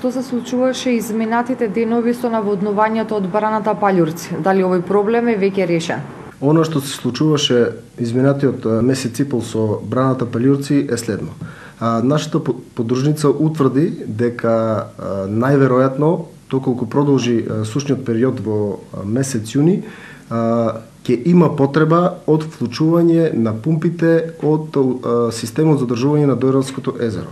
Што се случуваше изминатите денови со наводнувањето од бараната Палјурци? Дали овој проблем е веќе решен? Оно што се случуваше изминатиот месец и пол со браната Палјурци е следно. Нашата подружница утврди дека најверојатно, доколку продолжи сушниот период во месец јуни, ќе има потреба од вклучување на пумпите од системот за одржување на Дојранското езеро.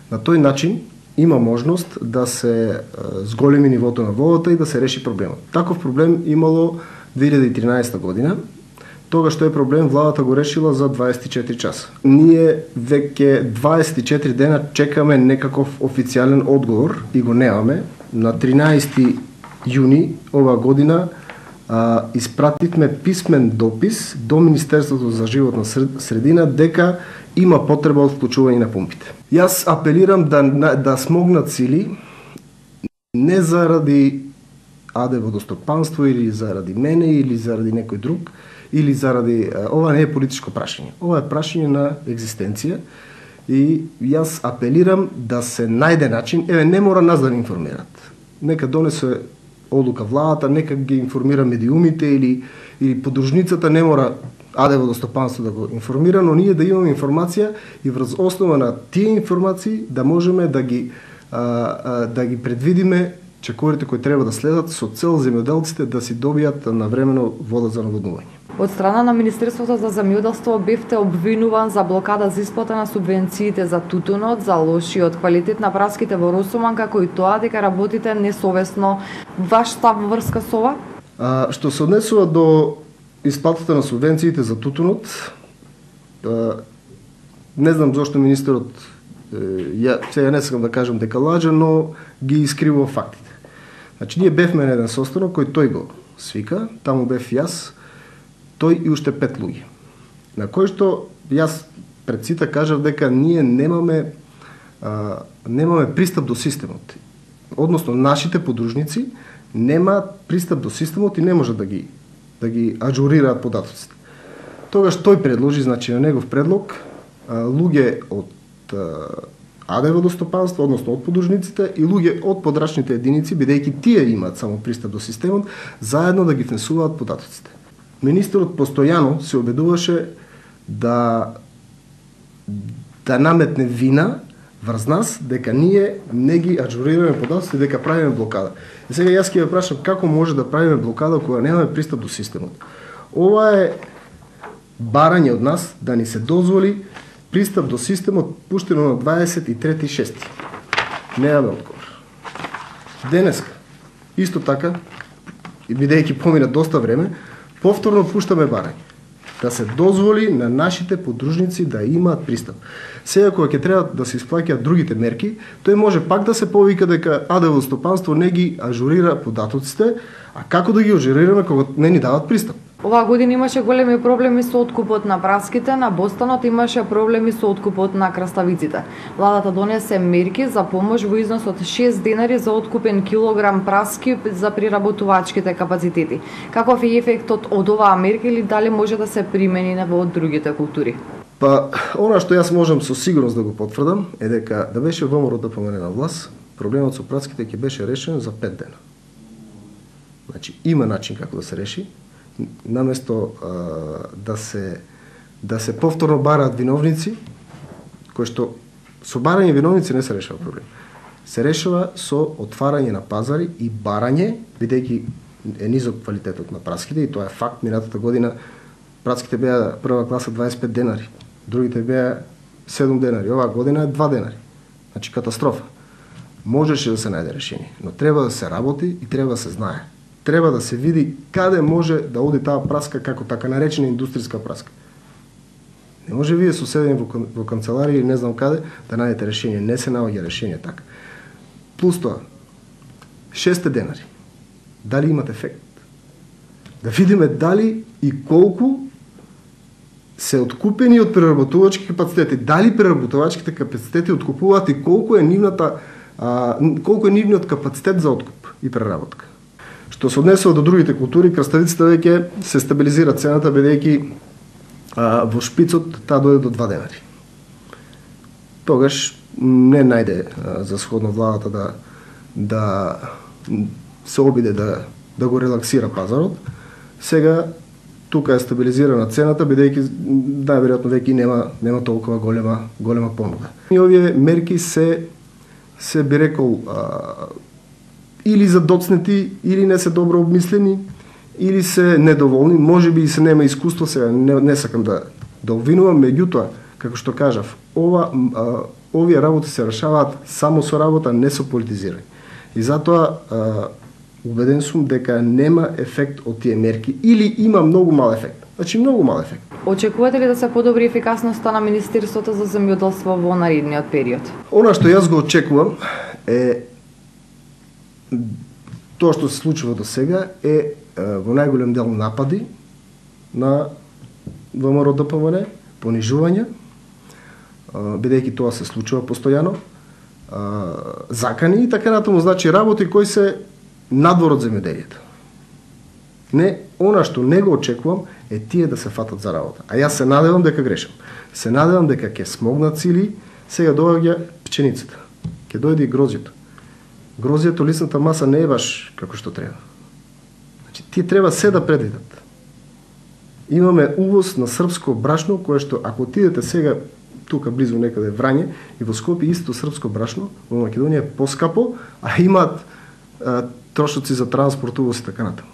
На тој начин има можност да се зголеми нивото на водата и да се реши проблемот. Таков проблем имало 2013 година. Тогаш тој проблем владата го решила за 24 часа. Ние веќе 24 дена чекаме некаков официјален одговор и го немаме. На 13 јуни ова година испративме писмен допис до Министерството за животна средина дека има потреба од вклучување на пумпите. Јас апелирам да смогнат сили, не заради АД Водостопанство или заради мене или заради некој друг, или заради... Ова не е политичко прашање. Ова е прашање на екзистенција и јас апелирам да се најде начин, не мора нас да ни информират. Нека донесе одлука владата, нека ги информира медиумите или подружницата, не мора АД Водостопанство да го информира, но ние да имаме информација и врз основа на тие информации да можеме да ги предвидиме чекорите кои треба да следат со цел земјоделците да си добијат навремено вода за наводнување. Од страна на Министерството за земјоделство бевте обвинуван за блокада за исплата на субвенциите за тутунот, за лошиот квалитет на праските во Росуман, како и тоа дека работите несовесно. Ваш став врска со ова? Што се однесува до исплатата на субвенциите за тутунот, не знам зошто министерот, сега не сакам да кажам дека лаже, но ги искривува фактите. Значи, ние бевме на еден состанок кој тој го свика, таму бев јас, тој и уште 5 луѓе. На кој што јас пред сите кажав дека ние немаме пристап до системот. Односно, нашите подружници немаат пристап до системот и не може да ги аџурираат податоците. Тогаш тој предложи, значи на негов предлог, луѓе од АД Водостопанство, односно од подружниците и луѓе од подрачните единици, бидејќи тие имаат само пристап до системот, заедно да ги внесуваат податоците. Министерот постојано се обидуваше да наметне вина врз нас дека ние не ги аџурираме податоците, дека правиме блокада. И сега јас ќе ве прашам како може да правиме блокада кога немаме пристап до системот. Ова е барање од нас да ни се дозволи пристап до системот пуштено на 23.6. Немаме одговор. Денеска, исто така, и бидејќи помина доста време, повторно пуштаме барање. Да се дозволи на нашите подружници да имаат пристап. Сега кога ќе треба да се исплаќаат другите мерки, тој може пак да се повика дека АД Водостопанство не ги ажурира податоците, а како да ги ажурираме кога не ни дават пристап? Оваа година имаше големи проблеми со откупот на праските, на бостанот имаше проблеми со откупот на краставиците. Владата донесе мерки за помош во износ од 6 денари за откупен килограм праски за приработувачките капацитети. Каков е ефектот од оваа мерка или дали може да се примени во другите култури? Па, она што јас можам со сигурност да го потврдам е дека да беше ВМРО да помене на власт, проблемот со праските ќе беше решен за 5 дена. Значи, има начин како да се реши. Наместо да се повторно бараат виновници, кои што со барање виновници не се решава проблем. Се решава со отварање на пазари и барање, бидејќи е низок квалитетот на праските и тоа е факт. Минатата година праските беа прва класа 25 денари, другите беа 7 денари, оваа година е 2 денари. Значи катастрофа. Можеше да се најде решение, но треба да се работи и треба да се знае. Треба да се види каде може да оди таа праска како така наречена индустријска праска. Не може вие со седење во канцеларија или не знам каде да најдете решение. Не се наоѓа решение така. Плюс тоа, 6 денари. Дали имат ефект? Да видиме дали и колку се откупени од преработувачки капацитети. Дали преработувачките капацитети откупуваат и колку е нивниот капацитет за откуп и преработка. Што се однесува до другите култури, краставиците веќе се стабилизира цената, бидејќи во шпицот таа дојде до 2 денари. Тогаш не најде за сходно владата да се обиде да го релаксира пазарот. Сега тука е стабилизирана цената, бидејќи најверојатно веќе нема толкова голема понуда. И овие мерки се би рекол или задоцнети, или не се добро обмислени, или се недоволни, можеби и се нема искуство, сега не сакам да обвинувам, меѓутоа, како што кажав, овие работи се решаваат само со работа, не со политизирање. И затоа убеден сум дека нема ефект од тие мерки или има многу мал ефект. Значи многу мал ефект. Очекувате ли да се подобри ефикасноста на Министерството за земјоделство во наредниот период? Она што јас го очекувам е тоа што се случува до сега е во најголем дел напади на ВМРО ДПМН, понижување, бидејќи тоа се случува постојано, закани и така натаму, значи работи кои се надвор од земјоделието. Не, она што не го очекувам е тие да се фатат за работа. А јас се надевам дека грешам. Се надевам дека ќе смогнат сили, сега доаѓа пченицата. Ќе дојде и грозјето. Грозјето, лисната маса не е баш како што треба. Значи, тие треба се да предвидат. Имаме увоз на српско брашно, кое што, ако отидете сега тука близу некаде Врање и во Скопје исто српско брашно, во Македонија е поскапо, а имаат трошоци за транспорт, увоз и така натаму.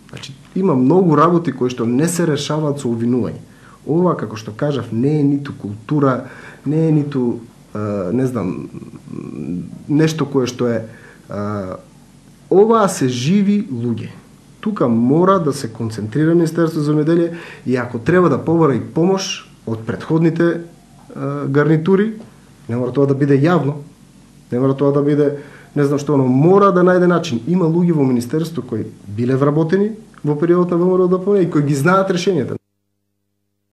Значи, има многу работи кои што не се решаваат со обвинување. Ова, како што кажав, не е ниту култура, не е ниту, не знам, нешто кое што е... Оваа се живи луѓе. Тука мора да се концентрира Министерство за земјоделие и ако треба да побара и помош од претходните гарнитури, не мора тоа да биде јавно, не мора тоа да биде не знам што, но мора да најде начин. Има луѓе во Министерството кои биле вработени во периодот на ВМРО ДПМН и кои ги знаат решенијата.